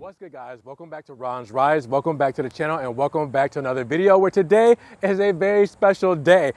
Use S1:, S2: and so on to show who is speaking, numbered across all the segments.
S1: What's good, guys? Welcome back to Ron's Rides. Welcome back to the channel and welcome back to another video where today is a very special day.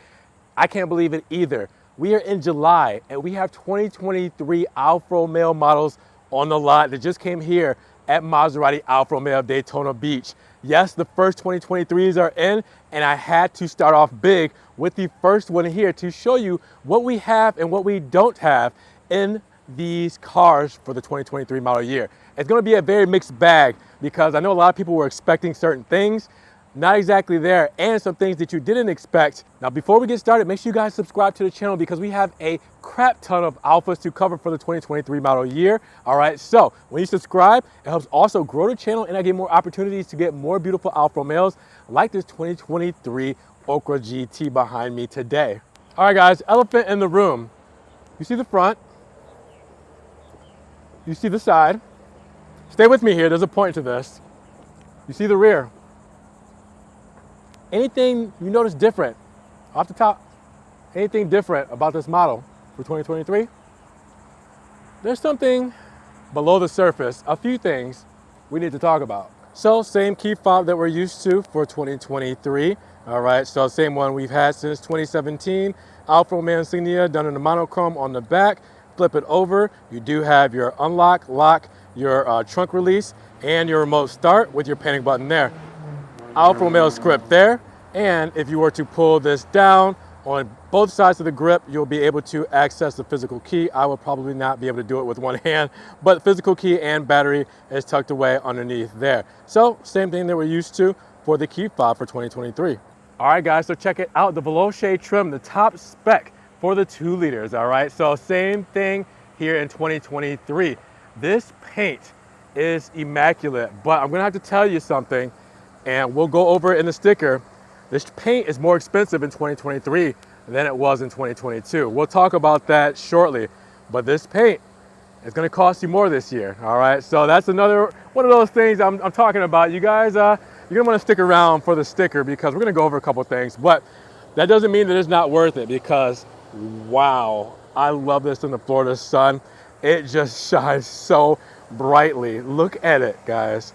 S1: I can't believe it either. We are in July and we have 2023 Alfa Romeo models on the lot that just came here at Maserati Alfa Romeo of Daytona Beach. Yes, the first 2023s are in, and I had to start off big with the first one here to show you what we have and what we don't have in these cars for the 2023 model year. It's going to be a very mixed bag because I know a lot of people were expecting certain things, not exactly there, and some things that you didn't expect. Now, before we get started, make sure you guys subscribe to the channel because we have a crap ton of Alphas to cover for the 2023 model year. All right, so when you subscribe, it helps also grow the channel and I get more opportunities to get more beautiful Alfa Romeos like this 2023 Okra GT behind me today. All right, guys, elephant in the room. You see the front. You see the side. Stay with me here, there's a point to this. You see the rear. Anything you notice different off the top? Anything different about this model for 2023? There's something below the surface, a few things we need to talk about. So same key fob that we're used to for 2023. All right, so same one we've had since 2017. Alfa Romeo insignia done in the monochrome on the back. Flip it over, you do have your unlock, lock, your trunk release, and your remote start with your panic button there. Alfa Romeo script there, and if you were to pull this down on both sides of the grip, you'll be able to access the physical key. I will probably not be able to do it with one hand, but physical key and battery is tucked away underneath there. So same thing that we're used to for the key fob for 2023. All right, guys, so check it out, the Veloce trim, the top spec for the 2 liters, all right? So same thing here in 2023. This paint is immaculate, but I'm gonna have to tell you something, and we'll go over it in the sticker. This paint is more expensive in 2023 than it was in 2022. We'll talk about that shortly, but this paint is gonna cost you more this year, all right? So that's another one of those things I'm talking about. You guys, you're gonna wanna stick around for the sticker because we're gonna go over a couple things, but that doesn't mean that it's not worth it because wow, I love this in the Florida sun. It just shines so brightly. Look at it, guys.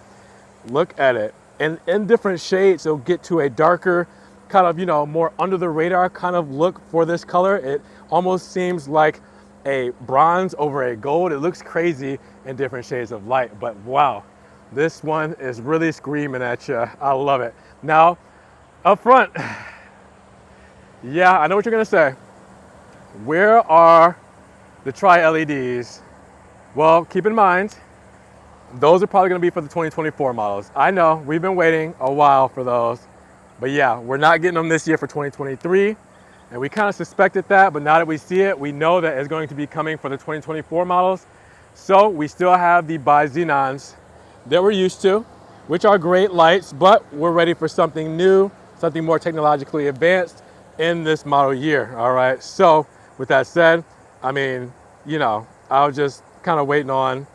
S1: Look at it. And in different shades, it'll get to a darker, kind of, more under the radar kind of look for this color. It almost seems like a bronze over a gold. It looks crazy in different shades of light, but wow, this one is really screaming at you. I love it. Now, up front, yeah, I know what you're gonna say. Where are the tri-LEDs? Well, keep in mind, those are probably gonna be for the 2024 models. I know, we've been waiting a while for those, but yeah, we're not getting them this year for 2023, and we kind of suspected that, but now that we see it, we know that it's going to be coming for the 2024 models. So we still have the bi-xenons that we're used to, which are great lights, but we're ready for something new, something more technologically advanced in this model year, all right? So with that said, I mean, I was just kind of waiting on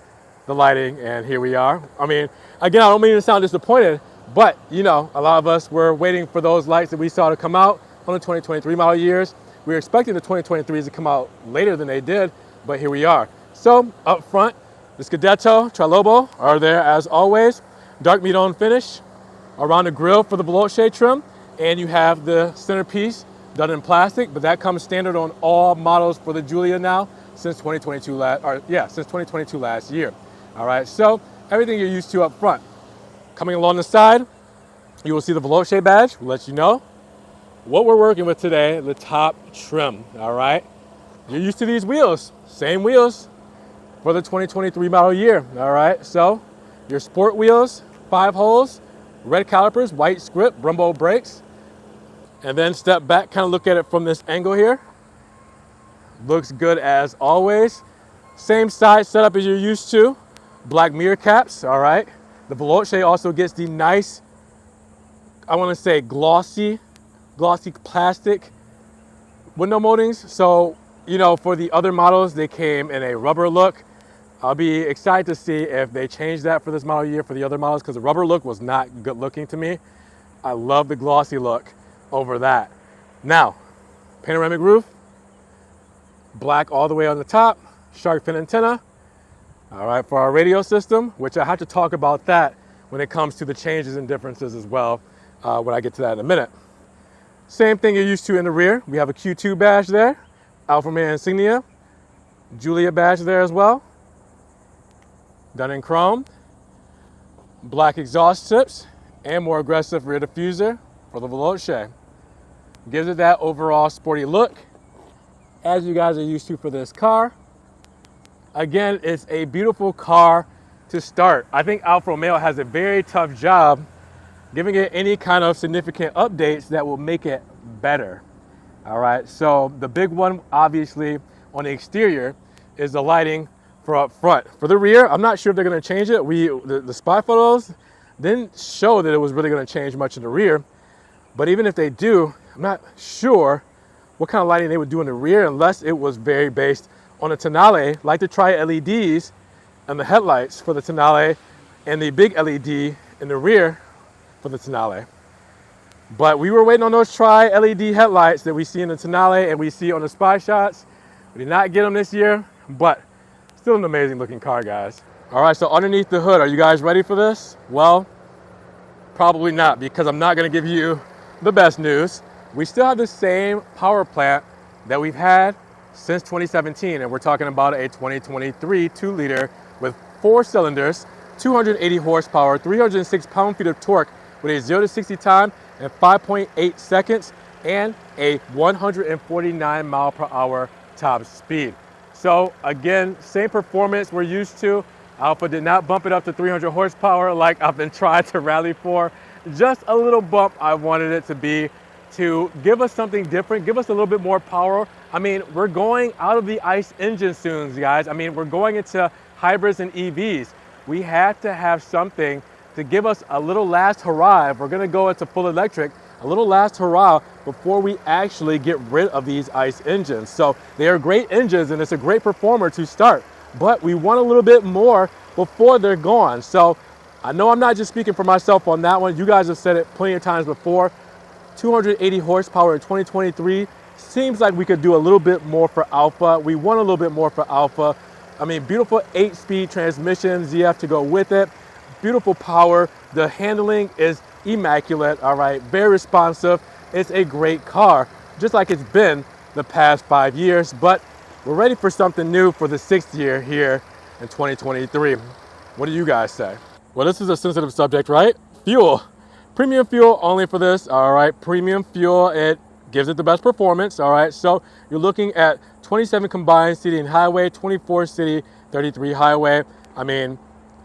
S1: the lighting, and here we are. I mean, again, I don't mean to sound disappointed, but a lot of us were waiting for those lights that we saw to come out on the 2023 model years. We were expecting the 2023s to come out later than they did, but here we are. So up front, the Scudetto Trilobo are there as always. Dark meat on finish around the grille for the Veloce trim, and you have the centerpiece done in plastic, but that comes standard on all models for the Giulia now since 2022 last year. All right, so everything you're used to up front. Coming along the side, you will see the Veloce badge. We'll let you know what we're working with today, the top trim, all right? You're used to these wheels, same wheels for the 2023 model year, all right? So your sport wheels, 5 holes, red calipers, white script, Brembo brakes, and then step back, kind of look at it from this angle here. Looks good as always. Same side setup as you're used to. Black mirror caps, all right. The Veloce also gets the nice, I want to say glossy plastic window moldings. So, for the other models, they came in a rubber look. I'll be excited to see if they change that for this model year for the other models because the rubber look was not good looking to me. I love the glossy look over that. Now, panoramic roof, black all the way on the top, shark fin antenna, All right, for our radio system, which I have to talk about that when it comes to the changes and differences as well, when I get to that in a minute. Same thing you're used to in the rear. We have a Q2 badge there, Alfa Romeo insignia, Giulia badge there as well, done in chrome, black exhaust tips, and more aggressive rear diffuser for the Veloce. Gives it that overall sporty look, as you guys are used to for this car. Again, it's a beautiful car to start. I think Alfa Romeo has a very tough job giving it any kind of significant updates that will make it better. All right, so the big one, obviously, on the exterior is the lighting for up front. For the rear, I'm not sure if they're gonna change it. The spy photos didn't show that it was really gonna change much in the rear, but even if they do, I'm not sure what kind of lighting they would do in the rear unless it was very based on the tonale, like the tri-LEDs and the headlights for the tonale and the big LED in the rear for the tonale. But we were waiting on those tri-LED headlights that we see in the tonale and we see on the spy shots. We did not get them this year, but still an amazing looking car, guys. All right, so underneath the hood, are you guys ready for this? Well, probably not, because I'm not gonna give you the best news. We still have the same power plant that we've had since 2017, and we're talking about a 2023 2-liter with 4 cylinders, 280 horsepower, 306 pound-feet of torque with a 0 to 60 time in 5.8 seconds and a 149 mile per hour top speed. So again, same performance we're used to. Alfa did not bump it up to 300 horsepower like I've been trying to rally for. Just a little bump I wanted it to be, to give us something different, give us a little bit more power. I mean, we're going out of the ICE engine soon, guys. I mean, we're going into hybrids and EVs. We had to have something to give us a little last hurrah. If we're gonna go into full electric, a little last hurrah before we actually get rid of these ICE engines. So they are great engines and it's a great performer to start, but we want a little bit more before they're gone. So I know I'm not just speaking for myself on that one. You guys have said it plenty of times before. 280 horsepower in 2023 seems like we could do a little bit more for Alfa. We want a little bit more for Alfa. I mean, beautiful 8-speed transmission, ZF to go with it. Beautiful power. The handling is immaculate, all right? Very responsive. It's a great car, just like it's been the past 5 years, but we're ready for something new for the 6th year here in 2023. What do you guys say? Well, this is a sensitive subject, right? Fuel. Premium fuel only for this, all right? Premium fuel, it gives it the best performance, all right? So you're looking at 27 combined city and highway, 24 city, 33 highway. I mean,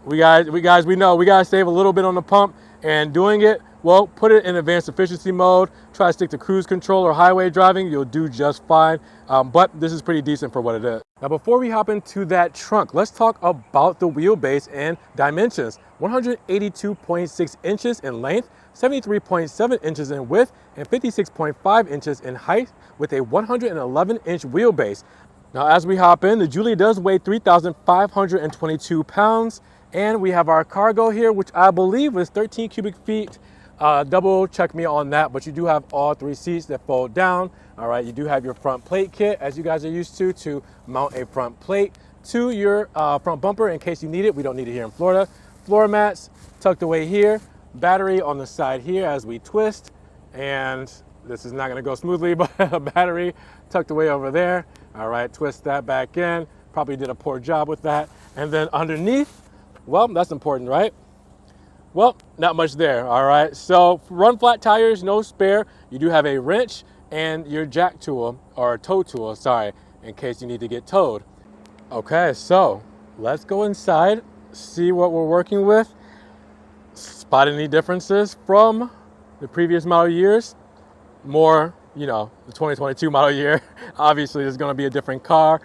S1: we know we gotta save a little bit on the pump, and doing it, well, put it in advanced efficiency mode, try to stick to cruise control or highway driving, you'll do just fine. But this is pretty decent for what it is. Now, before we hop into that trunk, let's talk about the wheelbase and dimensions. 182.6 inches in length, 73.7 inches in width, and 56.5 inches in height with a 111-inch wheelbase. Now, as we hop in, the Giulia does weigh 3,522 pounds, and we have our cargo here, which I believe is 13 cubic feet. Double check me on that, but you do have all 3 seats that fold down. All right, you do have your front plate kit, as you guys are used to mount a front plate to your front bumper in case you need it. We don't need it here in Florida. Floor mats tucked away here. Battery on the side here as we twist, and this is not going to go smoothly, but a battery tucked away over there. All right, twist that back in. Probably did a poor job with that. And then underneath, well, that's important, right? Well, not much there, all right? So run flat tires, no spare. You do have a wrench and your jack tool, or tow tool, sorry, in case you need to get towed. Okay, so let's go inside, see what we're working with. Spot any differences from the previous model years? More, the 2022 model year. Obviously, there's going to be a different car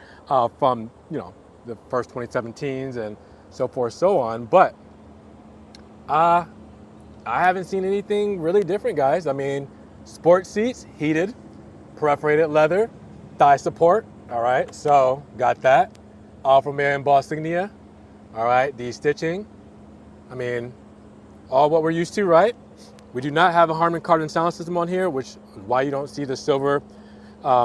S1: from, the first 2017s and so forth, so on. But I haven't seen anything really different, guys. I mean, sport seats, heated, perforated leather, thigh support. All right, so got that. Alfa Romeo embossed insignia. All right, the stitching. I mean, all what we're used to, right? We do not have a Harman Kardon sound system on here, which is why you don't see the silver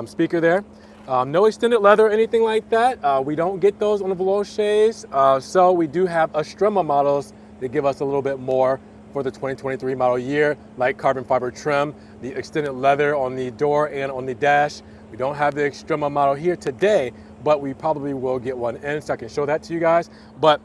S1: speaker there. No extended leather or anything like that. We don't get those on the Veloces. So we do have Estrema models that give us a little bit more for the 2023 model year, like carbon fiber trim, the extended leather on the door and on the dash. We don't have the Extrema model here today, but we probably will get one in, so I can show that to you guys. But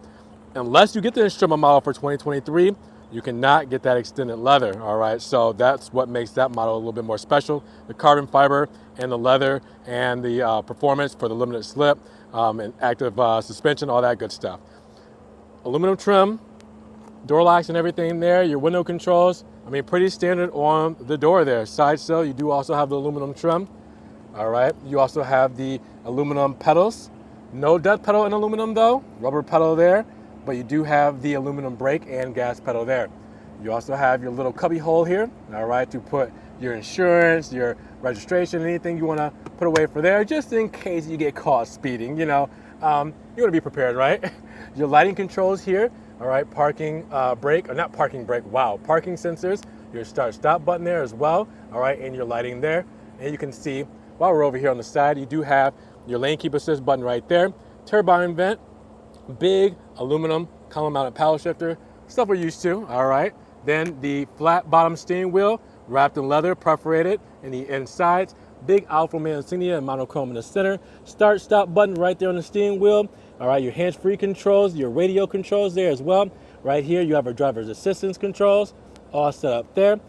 S1: unless you get the Extrema model for 2023, you cannot get that extended leather, all right? So that's what makes that model a little bit more special. The carbon fiber and the leather and the performance for the limited slip and active suspension, all that good stuff. Aluminum trim, door locks and everything there, your window controls, I mean, pretty standard on the door there. Side sill, you do also have the aluminum trim, all right? You also have the aluminum pedals. No death pedal in aluminum though, rubber pedal there, but you do have the aluminum brake and gas pedal there. You also have your little cubby hole here, all right, to put your insurance, your registration, anything you want to put away for there, just in case you get caught speeding, you know. You want to be prepared, right? Your lighting controls here, all right, parking brake, or not parking brake, wow, parking sensors, your start-stop button there as well, all right, and your lighting there. And you can see, while we're over here on the side, you do have your lane keep assist button right there, turbine vent, big aluminum column mounted paddle shifter, stuff we're used to, all right. Then the flat bottom steering wheel, wrapped in leather, perforated in the insides, big Alfa Romeo insignia and monochrome in the center, start stop button right there on the steering wheel, all right, your hands-free controls, your radio controls there as well. Right here you have our driver's assistance controls, all set up there.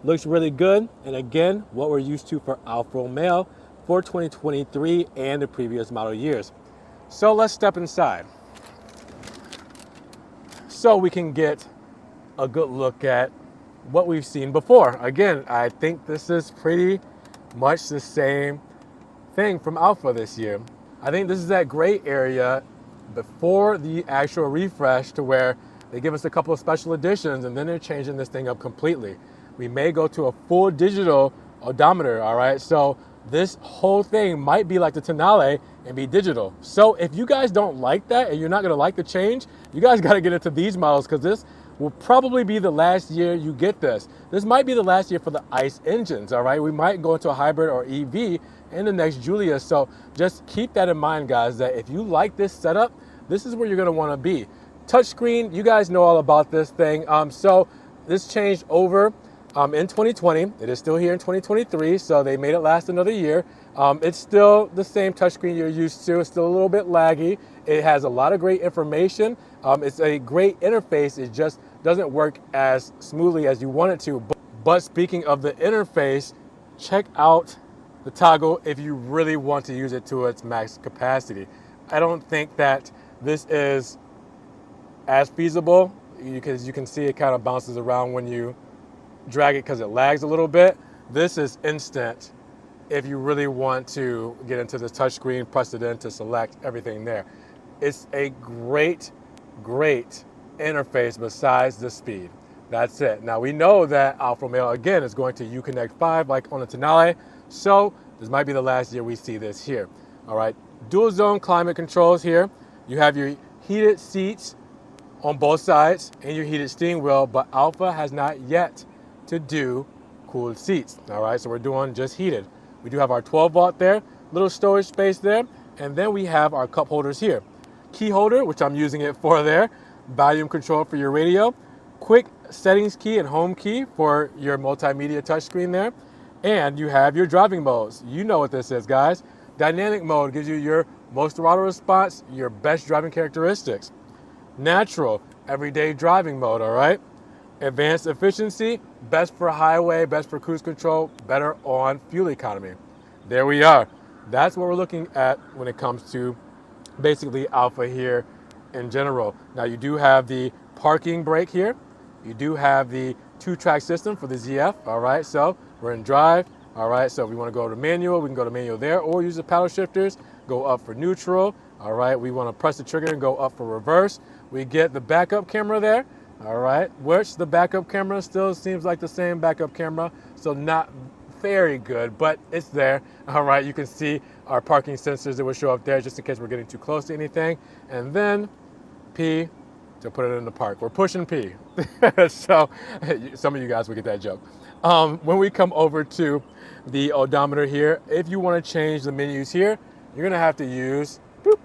S1: Looks really good, and again, what we're used to for Alfa Romeo for 2023 and the previous model years. So let's step inside so we can get a good look at what we've seen before. Again, I think this is pretty much the same thing from Alfa this year. I think this is that gray area before the actual refresh to where they give us a couple of special editions and then they're changing this thing up completely. We may go to a full digital odometer, all right? So this whole thing might be like the Tonale and be digital. So if you guys don't like that and you're not gonna like the change, you guys gotta get into these models because this will probably be the last year you get this. This might be the last year for the ICE engines, all right? We might go into a hybrid or EV in the next Giulia. So just keep that in mind, guys, that if you like this setup, this is where you're gonna wanna be. Touchscreen, you guys know all about this thing. So this changed over in 2020. It is still here in 2023, so they made it last another year. It's still the same touchscreen you're used to. It's still a little bit laggy. It has a lot of great information. It's a great interface. It just doesn't work as smoothly as you want it to. But speaking of the interface, check out the toggle if you really want to use it to its max capacity. I don't think that this is as feasible because you can see it kind of bounces around when you drag it because it lags a little bit. This is instant if you really want to get into the touchscreen, press it in to select everything there. It's a great, great interface besides the speed. That's it. Now we know that Alfa Romeo again is going to Uconnect 5 like on the Tonale, so this might be the last year we see this here. All right, dual zone climate controls here. You have your heated seats on both sides and your heated steering wheel, but Alfa has not yet to do cooled seats. All right, so we're doing just heated. We do have our 12 volt there, little storage space there, and then we have our cup holders here. Key holder, which I'm using it for there, volume control for your radio, quick settings key and home key for your multimedia touchscreen there, and you have your driving modes. You know what this is, guys. Dynamic mode gives you your most throttle response, your best driving characteristics. Natural, everyday driving mode, all right? Advanced efficiency, best for highway, best for cruise control, better on fuel economy. There we are. That's what we're looking at when it comes to basically Alfa here in general. Now you do have the parking brake here. You do have the 2-track system for the ZF, all right? So we're in drive, all right? So if we want to go to manual, we can go to manual there or use the paddle shifters, go up for neutral, all right? We want to press the trigger and go up for reverse. We get the backup camera there, all right? Which the backup camera still seems like the same backup camera, so not very good, but it's there, all right? You can see our parking sensors that will show up there just in case we're getting too close to anything. And then P, to put it in the park. We're pushing P. So some of you guys will get that joke. When we come over to the odometer here, if you want to change the menus here, you're going to have to use boop,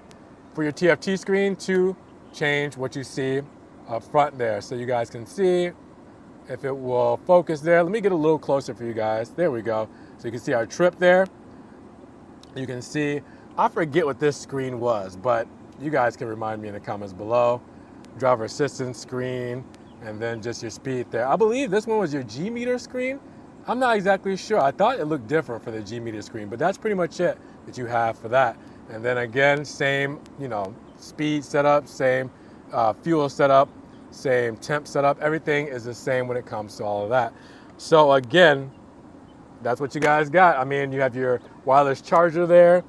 S1: for your TFT screen to change what you see up front there. So you guys can see if it will focus there. Let me get a little closer for you guys. There we go. So you can see our trip there. You can see, I forget what this screen was, but you guys can remind me in the comments below. Driver assistance screen, and then just your speed there. I believe this one was your G meter screen. I'm not exactly sure. I thought it looked different for the G meter screen, but that's pretty much it that you have for that. And then again, same, speed setup, same fuel setup, same temp setup. Everything is the same when it comes to all of that. So again, that's what you guys got. I mean, you have your wireless charger there,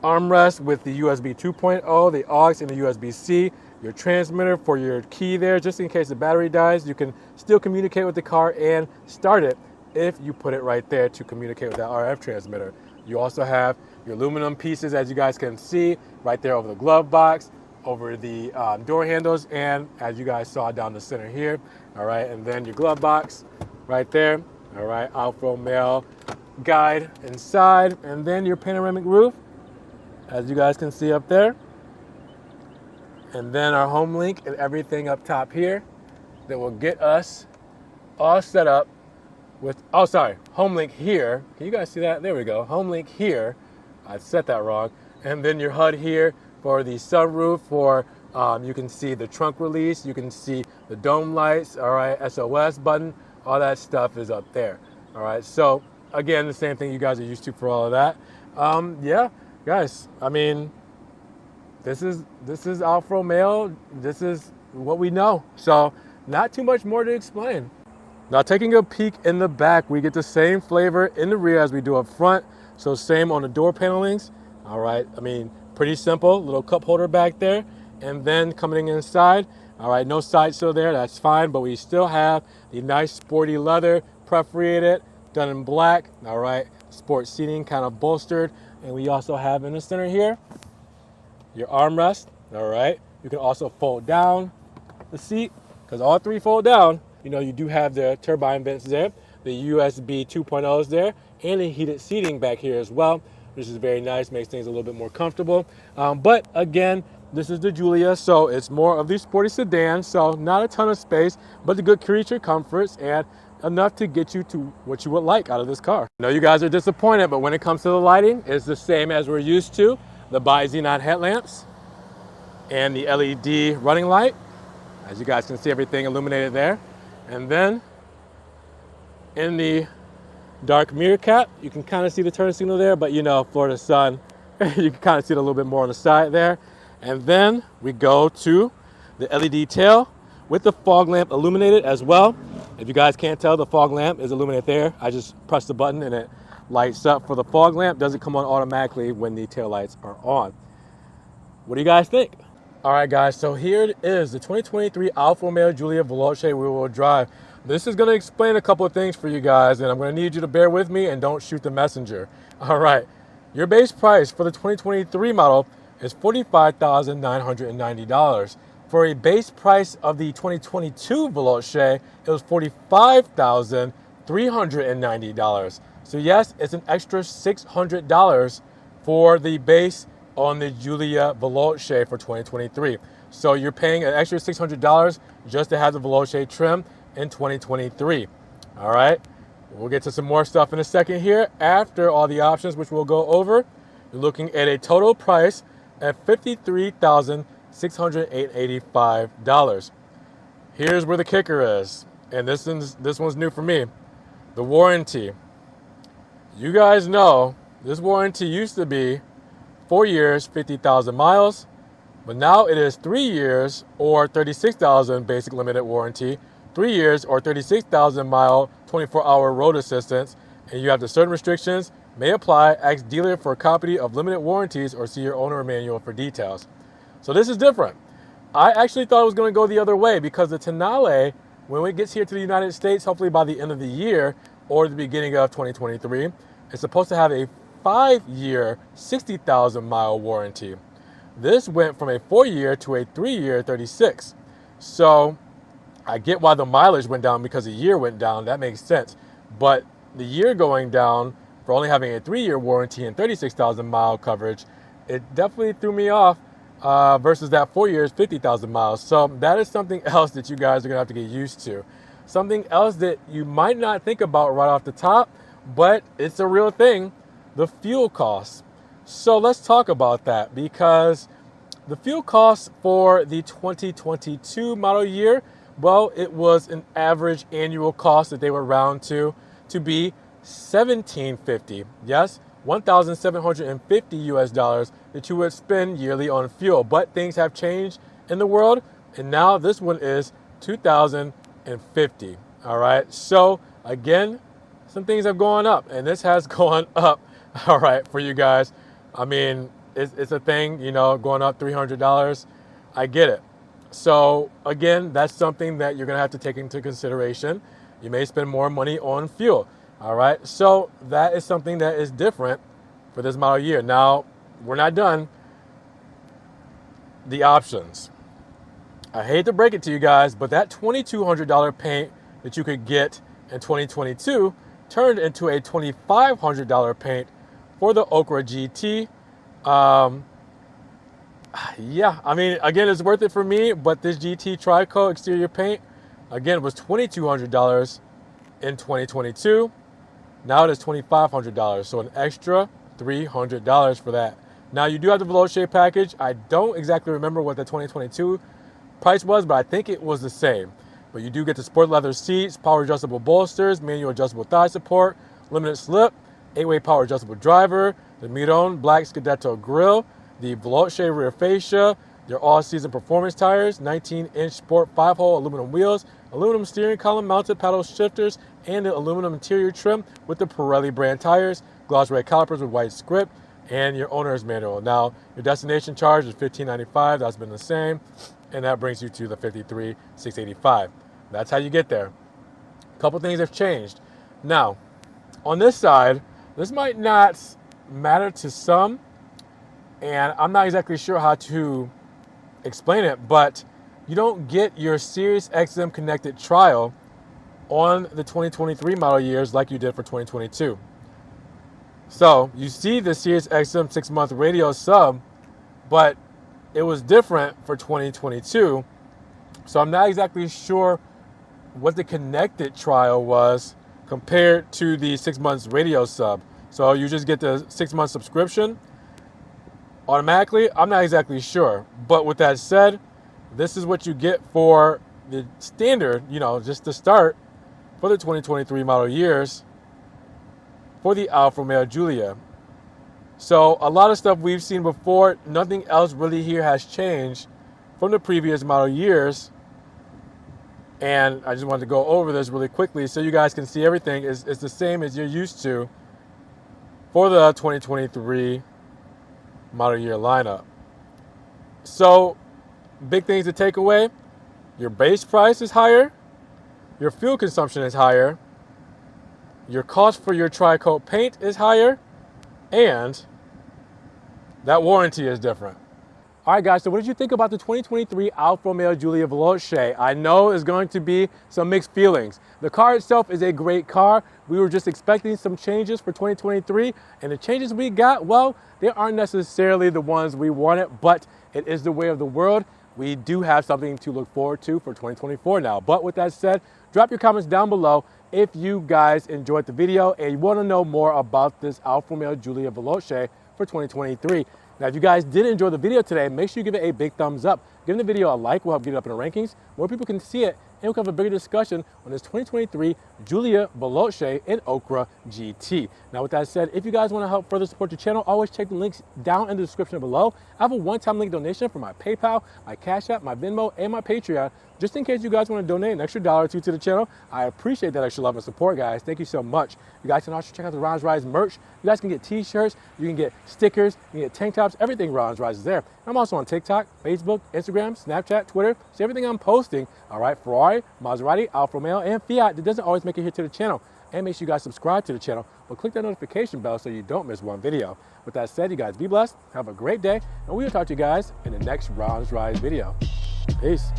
S1: armrest with the USB 2.0, the aux and the USB-C, your transmitter for your key there, just in case the battery dies. You can still communicate with the car and start it if you put it right there to communicate with that RF transmitter. You also have your aluminum pieces, as you guys can see, right there over the glove box, over the door handles, and as you guys saw down the center here. All right, and then your glove box right there. All right, Alfa Romeo guide inside, and then your panoramic roof, as you guys can see up there. And then our home link and everything up top here that will get us all set up with, home link here. Can you guys see that? There we go, home link here. I said that wrong. And then your HUD here for the sunroof, for you can see the trunk release, you can see the dome lights, all right, SOS button, all that stuff is up there. All right, so again, the same thing you guys are used to for all of that. Yeah, guys, I mean, this is Alfa Romeo. This is what we know. So not too much more to explain. Now taking a peek in the back, we get the same flavor in the rear as we do up front. So same on the door panelings. All right, I mean, pretty simple, little cup holder back there. And then coming inside, all right, no side sill there, that's fine, but we still have the nice sporty leather, perforated, done in black. All right, sport seating kind of bolstered. And we also have in the center here, your armrest. All right, you can also fold down the seat, because all three fold down. You do have the turbine vents there, the USB 2.0s there, and the heated seating back here as well, which is very nice, makes things a little bit more comfortable. But again, this is the Giulia, so it's more of the sporty sedan, so not a ton of space, but the good creature comforts and enough to get you to what you would like out of this car. I know you guys are disappointed, but when it comes to the lighting, it's the same as we're used to. The bi-xenon headlamps and the LED running light. As you guys can see, everything illuminated there. And then in the dark mirror cap, you can kind of see the turn signal there, but Florida sun, you can kind of see it a little bit more on the side there. And then we go to the LED tail with the fog lamp illuminated as well. If you guys can't tell, the fog lamp is illuminated there. I just press the button and it lights up for the fog lamp. Doesn't come on automatically when the tail lights are on. What do you guys think? All right, guys, so here it is, the 2023 Alfa Romeo Giulia Veloce rear-wheel drive. This is going to explain a couple of things for you guys, and I'm going to need you to bear with me and don't shoot the messenger. All right, your base price for the 2023 model is $45,990. For a base price of the 2022 Veloce, it was $45,390. So yes, it's an extra $600 for the base on the Giulia Veloce for 2023. So you're paying an extra $600 just to have the Veloce trim in 2023. All right, we'll get to some more stuff in a second here after all the options, which we'll go over. You're looking at a total price at $53,685. Here's where the kicker is, and this one's new for me. The warranty. You guys know this warranty used to be 4 years, 50,000 miles, but now it is 3 years or 36,000 basic limited warranty, 3 years or 36,000 mile, 24-hour road assistance, and you have the certain restrictions may apply. Ask dealer for a copy of limited warranties or see your owner manual for details. So this is different. I actually thought it was going to go the other way because the Tonale, when it gets here to the United States, hopefully by the end of the year or the beginning of 2023, it's supposed to have a 5-year, 60,000 mile warranty. This went from a 4-year to a 3-year 36. So I get why the mileage went down because the year went down. That makes sense. But the year going down for only having a 3-year warranty and 36,000 mile coverage, it definitely threw me off versus that 4 years, 50,000 miles. So that is something else that you guys are going to have to get used to. Something else that you might not think about right off the top, but it's a real thing, the fuel costs. So let's talk about that, because the fuel costs for the 2022 model year, well, it was an average annual cost that they would round to be $1,750. Yes, $1,750 US dollars that you would spend yearly on fuel. But things have changed in the world, and now this one is $2,050. All right. So again, some things have gone up, and this has gone up. All right, for you guys. I mean, it's a thing, you know, going up $300. I get it. So again, that's something that you're going to have to take into consideration. You may spend more money on fuel. All right. So that is something that is different for this model year. Now, we're not done. The options. I hate to break it to you guys, but that $2,200 paint that you could get in 2022 turned into a $2,500 paint for the Okra GT. Yeah, I mean, again, it's worth it for me, but this GT Tricoat exterior paint, again, was $2,200 in 2022. Now it is $2,500, so an extra $300 for that. Now, you do have the Veloce package. I don't exactly remember what the 2022 price was, but I think it was the same. But you do get the sport leather seats, power adjustable bolsters, manual adjustable thigh support, limited slip, 8-way power adjustable driver, the Miron black Scudetto grille, the Veloce rear fascia, your all-season performance tires, 19-inch sport 5-hole aluminum wheels, aluminum steering column mounted paddle shifters, and an aluminum interior trim with the Pirelli brand tires, gloss red calipers with white script, and your owner's manual. Now, your destination charge is $1,595. That's been the same, and that brings you to the $53,685. That's how you get there. A couple things have changed. Now, on this side, this might not matter to some, and I'm not exactly sure how to explain it, but you don't get your Sirius XM connected trial on the 2023 model years like you did for 2022. So you see the Sirius XM 6-month radio sub, but it was different for 2022. So I'm not exactly sure what the connected trial was compared to the 6 months radio sub. So you just get the 6-month subscription automatically. I'm not exactly sure. But with that said, this is what you get for the standard, you know, just to start for the 2023 model years for the Alfa Romeo Giulia. So a lot of stuff we've seen before, nothing else really here has changed from the previous model years. And I just wanted to go over this really quickly so you guys can see everything is the same as you're used to for the 2023 model year lineup. So big things to take away: your base price is higher, your fuel consumption is higher, your cost for your tri-coat paint is higher, and that warranty is different. All right, guys, so what did you think about the 2023 Alfa Romeo Giulia Veloce? I know it's going to be some mixed feelings. The car itself is a great car. We were just expecting some changes for 2023, and the changes we got, well, they aren't necessarily the ones we wanted, but it is the way of the world. We do have something to look forward to for 2024 now. But with that said, drop your comments down below if you guys enjoyed the video and you want to know more about this Alfa Romeo Giulia Veloce for 2023. Now, if you guys did enjoy the video today, make sure you give it a big thumbs up. Giving the video a like will help get it up in the rankings. More people can see it, and we can have a bigger discussion on this 2023 Giulia Veloce in Okra GT. Now, with that said, if you guys want to help further support the channel, always check the links down in the description below. I have a one-time link donation for my PayPal, my Cash App, my Venmo, and my Patreon, just in case you guys want to donate an extra $1 or $2 to the channel. I appreciate that extra love and support, guys. Thank you so much. You guys can also check out the Ron's Rise merch. You guys can get t-shirts, you can get stickers, you can get tank tops, everything Ron's Rise is there. I'm also on TikTok, Facebook, Instagram, Snapchat, Twitter. See everything I'm posting, all right, Ferrari, Maserati, Alfa Romeo, and Fiat that doesn't always make it here to the channel. And make sure you guys subscribe to the channel, but click that notification bell so you don't miss one video. With that said, you guys be blessed, have a great day, and we will talk to you guys in the next Ron's Rise video. Peace.